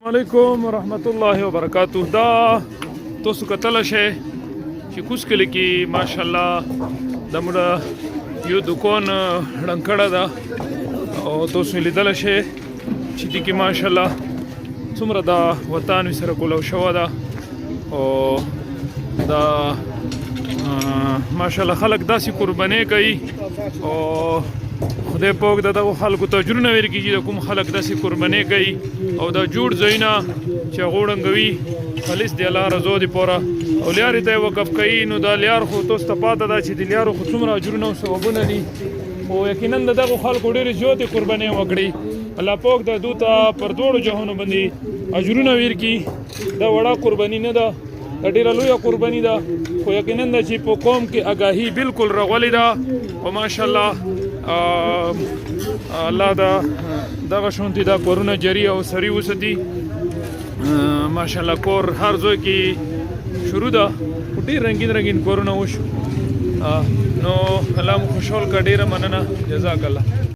علیکم ورحمت الله وبرکاتہ. دا تاسو کتل شئ چې کوس کلی کې ماشاءالله د مړه یو دکان ړنګ ده او تاسو لیدل شئ چې دې کې ماشاءالله څومره د وطن سره کولو شوه ده او دا ماشاءالله خلک داسې قرباني کوي او خدای پاک دغه خلکو ته اجرونه ورکړي چې کوم خلک داسې قرباني کوي او دا جوړ ځایونه چې هغه ړنګوي خالص د الله رضا دپاره او لیارې ته یې وقف کوي. نو دا لیار خو تاسو ته پاته ده چې د لیارو خو څومره اجرونه او ثوابونه دي خو یقینا د دغو خلکو ډېرې زیاتې قربانۍ وکړي. الله پاک د دوی ته پر دواړو جهانو باندې اجرونه ورکړي. دا وړه قرباني نه ده، دا ډېره لویه قرباني ده خو یقینا ده چې په قوم کې آګاهي بالکل راغلې ده او ماشاءالله الله دا دغه شونتي دا کورونه جری او سری وساتي. ماشاءالله کور هر ځای کې شروع ده، ډېر رنګین رنګین کورونه وشو. نو الله مو خوشحال کړه، ډېره مننه، جزاک الله.